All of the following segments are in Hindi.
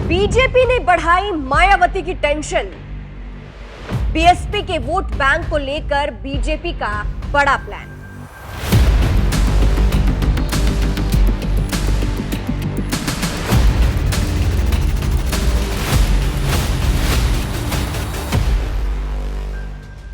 बीजेपी ने बढ़ाई मायावती की टेंशन। बीएसपी के वोट बैंक को लेकर बीजेपी का बड़ा प्लान।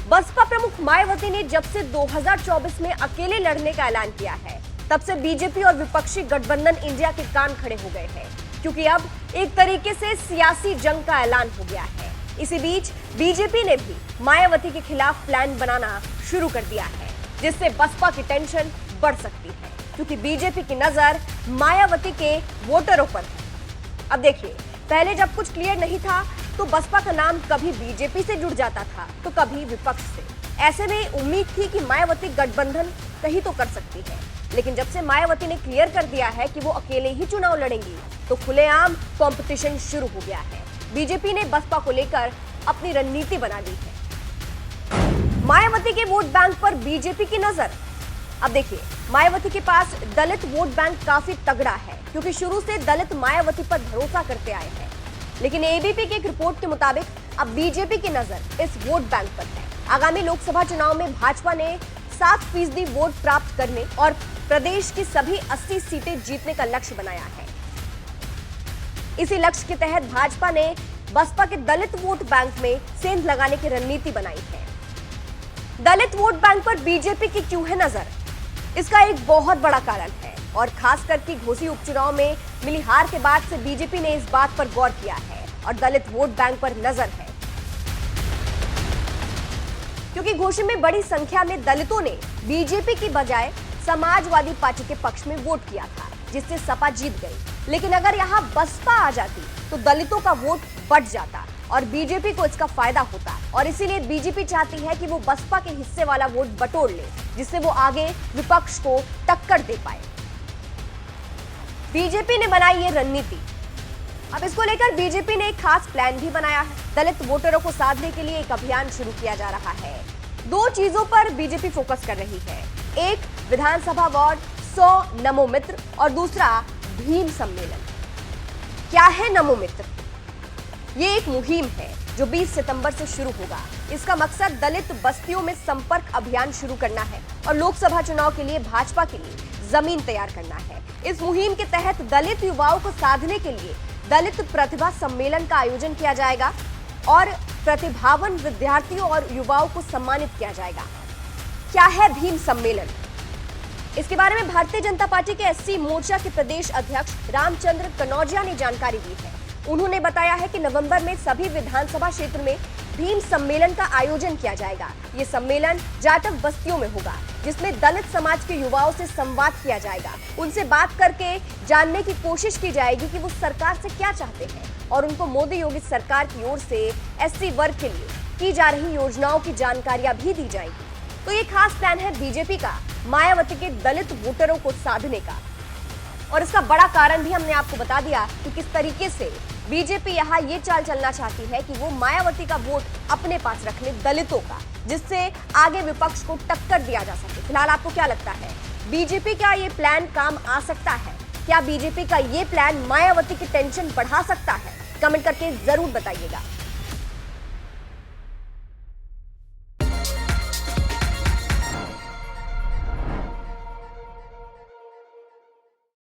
बसपा प्रमुख मायावती ने जब से 2024 में अकेले लड़ने का ऐलान किया है, तब से बीजेपी और विपक्षी गठबंधन इंडिया के कान खड़े हो गए हैं, क्योंकि अब एक तरीके से सियासी जंग का ऐलान हो गया है। इसी बीच बीजेपी ने भी मायावती के खिलाफ प्लान बनाना शुरू कर दिया है, जिससे बसपा की टेंशन बढ़ सकती है, क्योंकि बीजेपी की नजर मायावती के वोटरों पर है। अब देखिए, पहले जब कुछ क्लियर नहीं था तो बसपा का नाम कभी बीजेपी से जुड़ जाता था तो कभी विपक्ष से। ऐसे में उम्मीद थी कि मायावती गठबंधन कहीं तो कर सकती है, लेकिन जब से मायावती ने क्लियर कर दिया है कि वो अकेले ही चुनाव लड़ेंगी, तो खुलेआम कंपटीशन शुरू हो गया है। बीजेपी ने बसपा को लेकर अपनी रणनीति बना ली है। मायावती के वोट बैंक पर बीजेपी की नजर। अब देखिए, मायावती के पास दलित वोट बैंक काफी तगड़ा है, क्योंकि शुरू से दलित मायावती पर भरोसा करते आए हैं। लेकिन एबीपी की एक रिपोर्ट के मुताबिक अब बीजेपी की नजर इस वोट बैंक पर है। आगामी लोकसभा चुनाव में भाजपा ने 7% वोट प्राप्त करने और प्रदेश की सभी 80 सीटें जीतने का लक्ष्य बनाया है। इसी लक्ष्य के तहत भाजपा ने बसपा के दलित वोट बैंक में सेंध लगाने की रणनीति बनाई है। दलित वोट बैंक पर बीजेपी की क्यों है नजर? इसका एक बहुत बड़ा कारण है, और खास करके घोसी उपचुनाव में मिली हार के बाद से बीजेपी ने इस बात पर गौर किया है और दलित वोट बैंक पर नजर है, क्योंकि घोसी में बड़ी संख्या में दलितों ने बीजेपी की बजाय समाजवादी पार्टी के पक्ष में वोट किया था, जिससे सपा जीत गई। लेकिन अगर यहां बसपा आ जाती तो दलितों का वोट बढ़ जाता और बीजेपी को इसका फायदा होता, और इसीलिए बीजेपी चाहती है कि वो बसपा के हिस्से वाला वोट बटोर ले, जिससे वो आगे विपक्ष को टक्कर दे पाए। बीजेपी ने बनाई ये रणनीति। अब इसको लेकर बीजेपी ने एक खास प्लान भी बनाया है। दलित वोटरों को साधने के लिए एक अभियान शुरू किया जा रहा है। दो चीजों पर बीजेपी फोकस कर रही है, एक विधानसभा वार्ड 100 नमो मित्र और दूसरा भीम सम्मेलन। क्या है नमो मित्र? ये एक मुहिम है जो 20 सितंबर से शुरू होगा। इसका मकसद दलित बस्तियों में संपर्क अभियान शुरू करना है और लोकसभा चुनाव के लिए भाजपा के लिए जमीन तैयार करना है। इस मुहिम के तहत दलित युवाओं को साधने के लिए दलित प्रतिभा सम्मेलन का आयोजन किया जाएगा और प्रतिभावान विद्यार्थियों और युवाओं को सम्मानित किया जाएगा। क्या है भीम सम्मेलन? इसके बारे में भारतीय जनता पार्टी के एससी मोर्चा के प्रदेश अध्यक्ष रामचंद्र कनौजिया ने जानकारी दी है। उन्होंने बताया है कि नवंबर में सभी विधानसभा क्षेत्र में भीम सम्मेलन का आयोजन किया जाएगा। ये सम्मेलन जाटव बस्तियों में होगा, जिसमें दलित समाज के युवाओं से संवाद किया जाएगा। उनसे बात करके जानने की कोशिश की जाएगी कि वो सरकार से क्या चाहते हैं, और उनको मोदी योगी सरकार की ओर से एससी वर्ग के लिए की जा रही योजनाओं की जानकारियां भी दी जाएगी। तो ये खास प्लान है बीजेपी का मायावती के दलित वोटरों को साधने का, और इसका बड़ा कारण भी हमने आपको बता दिया कि किस तरीके से बीजेपी यहाँ ये चाल चलना चाहती है कि वो मायावती का वोट अपने पास रख ले, दलितों का, जिससे आगे विपक्ष को टक्कर दिया जा सके। फिलहाल आपको क्या लगता है, बीजेपी का ये प्लान काम आ सकता है? क्या बीजेपी का ये प्लान मायावती की टेंशन बढ़ा सकता है? कमेंट करके जरूर बताइएगा।